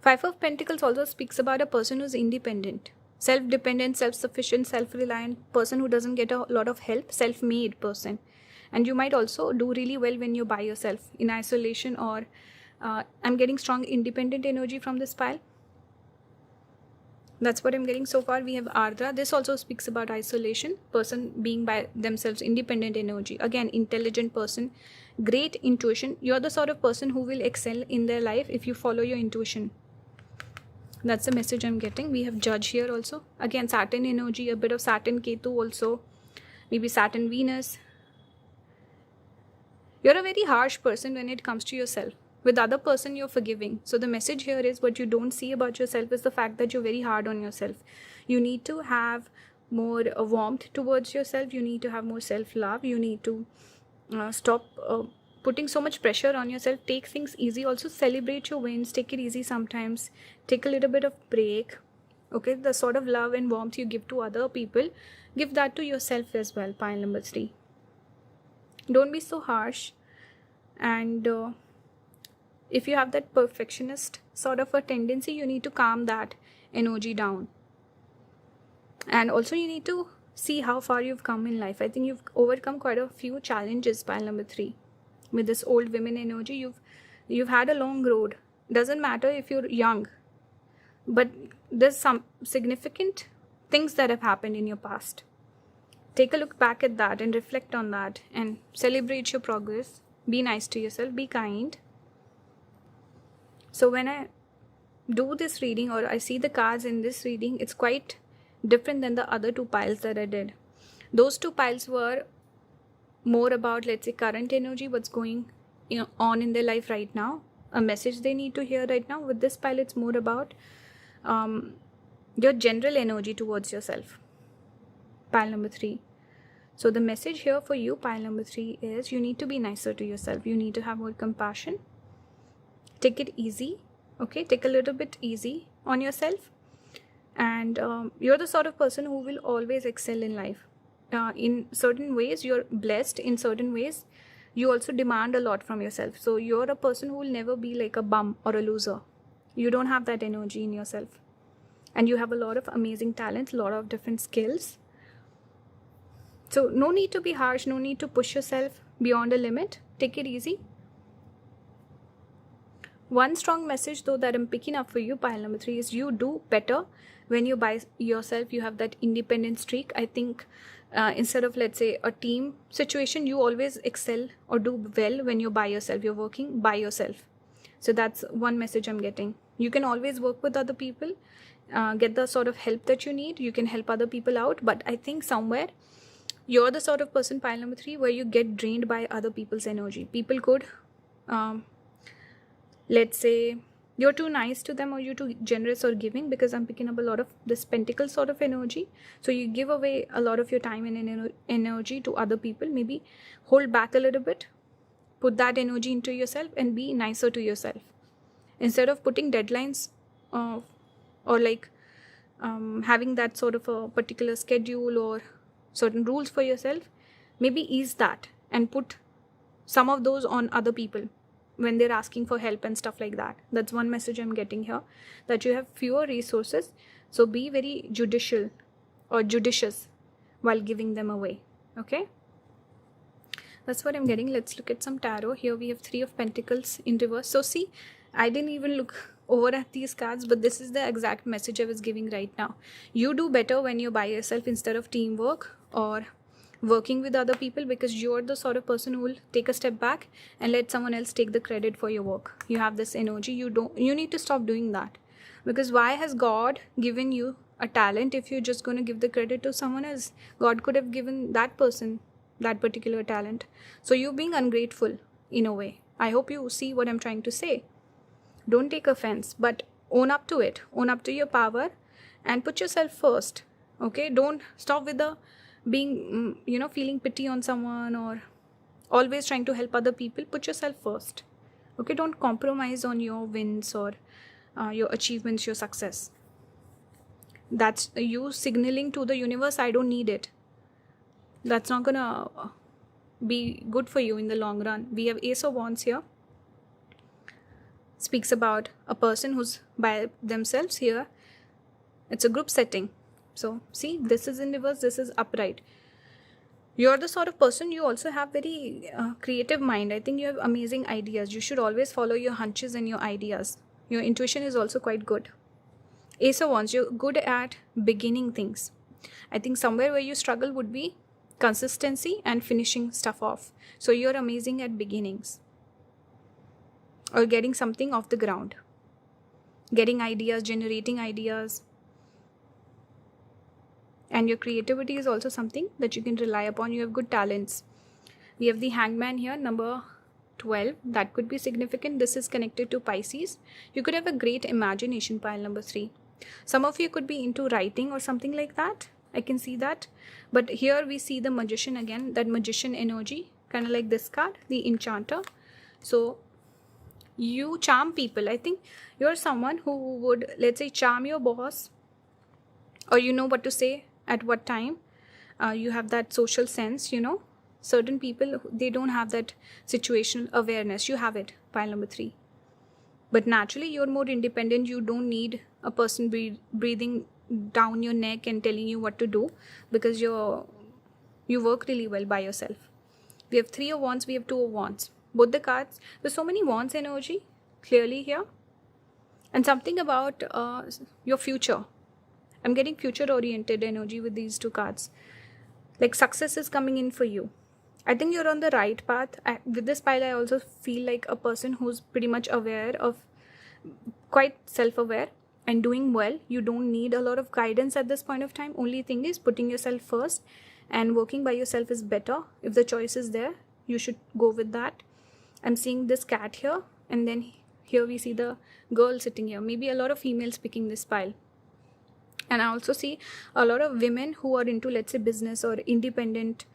Speaker 1: 5 of Pentacles also speaks about a person who's independent. Self-dependent, self-sufficient, self-reliant, person who doesn't get a lot of help, self-made person. And you might also do really well when you're by yourself in isolation, or I'm getting strong independent energy from this pile. That's what I'm getting so far. We have Ardra. This also speaks about isolation, person being by themselves, independent energy. Again, intelligent person, great intuition. You're the sort of person who will excel in their life if you follow your intuition. That's the message I'm getting. We have Judge here also. Again, Saturn energy, a bit of Saturn Ketu also. Maybe Saturn Venus. You're a very harsh person when it comes to yourself. With other person, you're forgiving. So the message here is, what you don't see about yourself is the fact that you're very hard on yourself. You need to have more warmth towards yourself. You need to have more self-love. You need to stop putting so much pressure on yourself. Take things easy. Also celebrate your wins. Take it easy sometimes. Take a little bit of break. Okay, the sort of love and warmth you give to other people, give that to yourself as well, pile number 3. Don't be so harsh. And if you have that perfectionist sort of a tendency, you need to calm that energy down. And also you need to see how far you've come in life. I think you've overcome quite a few challenges, pile number 3. With this old women energy, you've had a long road. Doesn't matter if you're young, but there's some significant things that have happened in your past. Take a look back at that and reflect on that and celebrate your progress. Be nice to yourself, be kind. So when I do this reading, or I see the cards in this reading, it's quite different than the other 2 piles that I did. Those 2 piles were more about, let's say, current energy, what's going on in their life right now, a message they need to hear right now. With this pile, it's more about your general energy towards yourself, pile number 3. So the message here for you, pile number 3, is you need to be nicer to yourself. You need to have more compassion. Take it easy, okay? Take a little bit easy on yourself. And you're the sort of person who will always excel in life. In certain ways, you're blessed. In certain ways, you also demand a lot from yourself. So you're a person who will never be like a bum or a loser. You don't have that energy in yourself. And you have a lot of amazing talents, a lot of different skills. So no need to be harsh, no need to push yourself beyond a limit. Take it easy. One strong message though that I'm picking up for you, pile number 3, is you do better when you by yourself. You have that independent streak. I think instead of, let's say, a team situation, you always excel or do well when you're by yourself. You're working by yourself. So that's one message I'm getting. You can always work with other people, get the sort of help that you need. You can help other people out. But I think somewhere you're the sort of person, pile number 3, where you get drained by other people's energy. People could, let's say, you're too nice to them, or you're too generous or giving, because I'm picking up a lot of this pentacle sort of energy. So you give away a lot of your time and energy to other people. Maybe hold back a little bit, put that energy into yourself and be nicer to yourself. Instead of putting deadlines or like having that sort of a particular schedule or certain rules for yourself, maybe ease that and put some of those on other people when they're asking for help and stuff like that. That's one message I'm getting here, that you have fewer resources. So be very judicial or judicious while giving them away. Okay? That's what I'm getting. Let's look at some tarot. Here we have 3 of Pentacles in reverse. So see, I didn't even look over at these cards, but this is the exact message I was giving right now. You do better when you're by yourself instead of teamwork or working with other people, because you're the sort of person who will take a step back and let someone else take the credit for your work. You have this energy. You need to stop doing that, because why has God given you a talent if you're just going to give the credit to someone else? God could have given that person that particular talent. So you're being ungrateful in a way. I hope you see what I'm trying to say. Don't take offense, but own up to it. Own up to your power and put yourself first. Okay? Don't stop with the being, feeling pity on someone or always trying to help other people. Put yourself first. Okay? Don't compromise on your wins or your achievements, your success. That's you signaling to the universe, I don't need it. That's not gonna be good for you in the long run. We have Ace of Wands here. Speaks about a person who's by themselves here. It's a group setting. So see, this is in reverse, this is upright. You're the sort of person, you also have very creative mind. I think you have amazing ideas. You should always follow your hunches and your ideas. Your intuition is also quite good. Ace of Wands, you're good at beginning things. I think somewhere where you struggle would be consistency and finishing stuff off. So you're amazing at beginnings or getting something off the ground, getting ideas, generating ideas. And your creativity is also something that you can rely upon. You have good talents. We have the Hangman here, number 12. That could be significant. This is connected to Pisces. You could have a great imagination, pile number 3. Some of you could be into writing or something like that. I can see that. But here we see the Magician again, that Magician energy, kind of like this card, the Enchanter. So you charm people. I think you're someone who would, let's say, charm your boss, or you know what to say at what time. You have that social sense, Certain people, they don't have that situational awareness. You have it, pile number 3. But naturally, you're more independent. You don't need a person breathing down your neck and telling you what to do, because you work really well by yourself. We have 3 of wands, we have 2 of wands. Both the cards, there's so many wands energy clearly here. And something about your future. I'm getting future oriented energy with these 2 cards. Like success is coming in for you. I think you're on the right path. With this pile, I also feel like a person who's pretty much aware of, quite self-aware and doing well. You don't need a lot of guidance at this point of time. Only thing is putting yourself first, and working by yourself is better. If the choice is there, you should go with that. I'm seeing this cat here, and then here we see the girl sitting here. Maybe a lot of females picking this pile. And I also see a lot of women who are into, let's say, business or independent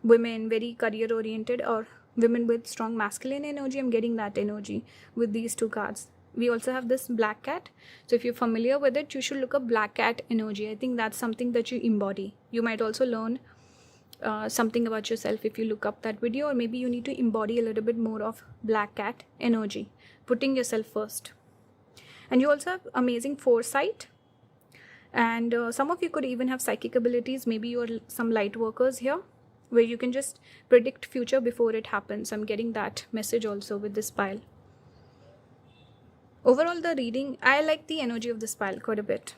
Speaker 1: women, very career oriented, or women with strong masculine energy. I'm getting that energy with these 2 cards. We also have this black cat. So if you're familiar with it, you should look up black cat energy. I think that's something that you embody. You might also learn something about yourself if you look up that video, or maybe you need to embody a little bit more of black cat energy, putting yourself first. And you also have amazing foresight. And some of you could even have psychic abilities. Maybe you're some light workers here, where you can just predict future before it happens. I'm getting that message also with this pile. Overall, the reading, I like the energy of this pile quite a bit.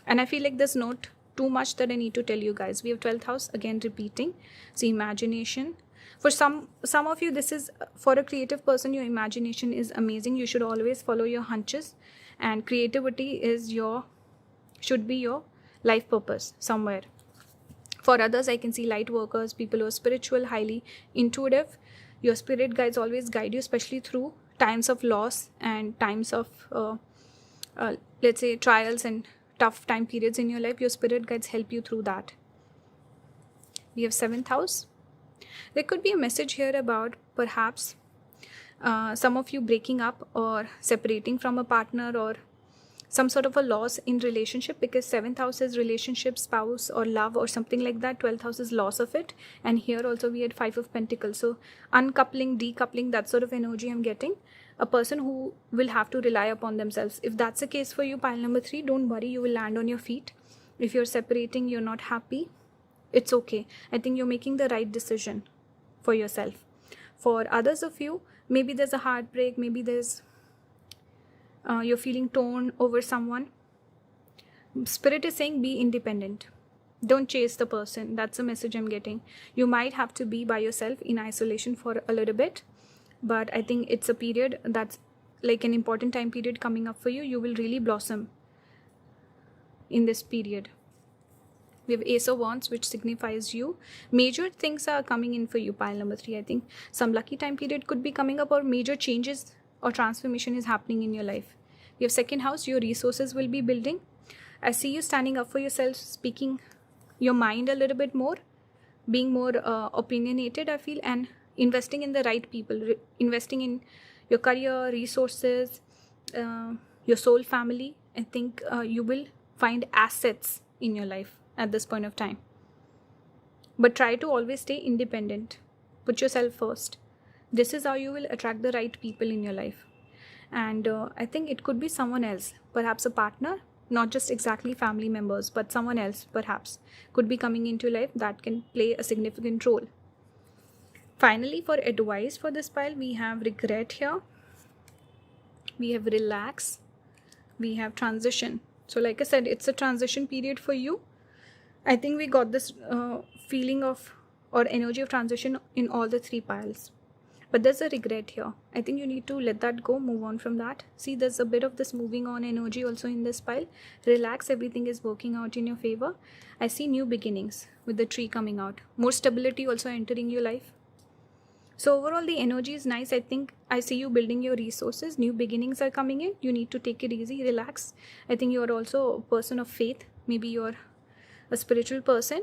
Speaker 1: And I feel like there's not too much that I need to tell you guys. We have 12th house, again repeating. So imagination. For some of you, this is, for a creative person, your imagination is amazing. You should always follow your hunches. And creativity should be your life purpose somewhere. For others, I can see light workers, people who are spiritual, highly intuitive. Your spirit guides always guide you, especially through times of loss and times of, let's say, trials and tough time periods in your life. Your spirit guides help you through that. We have 7th house. There could be a message here about perhaps some of you breaking up or separating from a partner, or some sort of a loss in relationship, because 7th house is relationship, spouse, or love, or something like that. 12th house is loss of it. And here also we had 5 of Pentacles. So uncoupling, decoupling, that sort of energy I'm getting. A person who will have to rely upon themselves. If that's the case for you, pile number 3, don't worry, you will land on your feet. If you're separating, you're not happy, it's okay. I think you're making the right decision for yourself. For others of you, maybe there's a heartbreak, maybe there's you're feeling torn over someone. Spirit is saying be independent. Don't chase the person. That's the message I'm getting. You might have to be by yourself in isolation for a little bit. But I think it's a period that's like an important time period coming up for you. You will really blossom in this period. We have Ace of Wands, which signifies you. Major things are coming in for you, pile number 3. I think some lucky time period could be coming up, or major changes or transformation is happening in your life. We have 2nd house, your resources will be building. I see you standing up for yourself, speaking your mind a little bit more, being more opinionated, I feel, and investing in the right people, investing in your career, resources, your soul family. I think you will find assets in your life at this point of time. But try to always stay independent. Put yourself first. This is how you will attract the right people in your life. And I think it could be someone else, perhaps a partner, not just exactly family members, but someone else perhaps could be coming into life that can play a significant role. Finally, for advice for this pile, we have regret here. We have relax. We have transition. So like I said, it's a transition period for you. I think we got this feeling of, or energy of transition in all the 3 piles. But there's a regret here. I think you need to let that go, move on from that. See, there's a bit of this moving on energy also in this pile. Relax, everything is working out in your favor. I see new beginnings with the tree coming out. More stability also entering your life. So overall, the energy is nice. I think I see you building your resources. New beginnings are coming in. You need to take it easy, relax. I think you're also a person of faith. Maybe you're a spiritual person.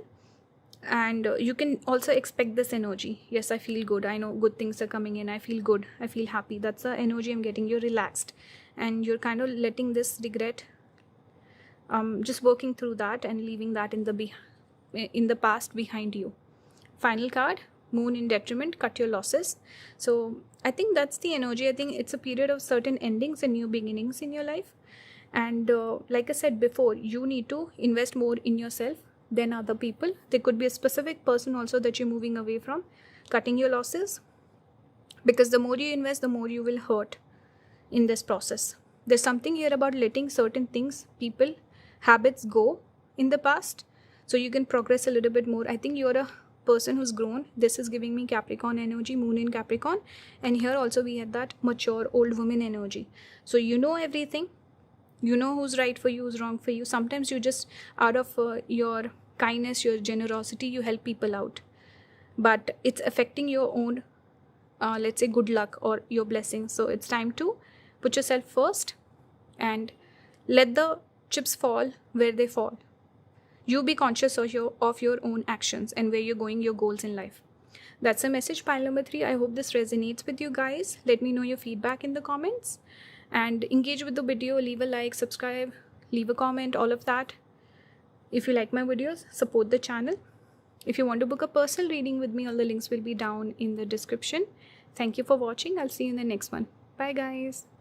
Speaker 1: And you can also expect this energy. Yes, I feel good. I know good things are coming in. I feel good. I feel happy. That's the energy I'm getting. You're relaxed. And you're kind of letting this regret, just working through that and leaving that in the past behind you. Final card, Moon in detriment, cut your losses. So I think that's the energy. I think it's a period of certain endings and new beginnings in your life. And like I said before, you need to invest more in yourself than other people. There could be a specific person also that you're moving away from, cutting your losses, because the more you invest, the more you will hurt in this process. There's something here about letting certain things, people, habits go in the past so you can progress a little bit more. I think you're a person who's grown. This is giving me Capricorn energy, moon in Capricorn, and here also we had that mature old woman energy. So you know everything, you know who's right for you, who's wrong for you. Sometimes you just, out of your kindness, your generosity, you help people out, but it's affecting your own let's say good luck or your blessings. So it's time to put yourself first and let the chips fall where they fall. You be conscious of your own actions and where you're going, your goals in life. That's a message, pile number 3. I hope this resonates with you guys. Let me know your feedback in the comments and engage with the video. Leave a like, subscribe, leave a comment, all of that. If you like my videos, support the channel. If you want to book a personal reading with me, all the links will be down in the description. Thank you for watching. I'll see you in the next one. Bye guys.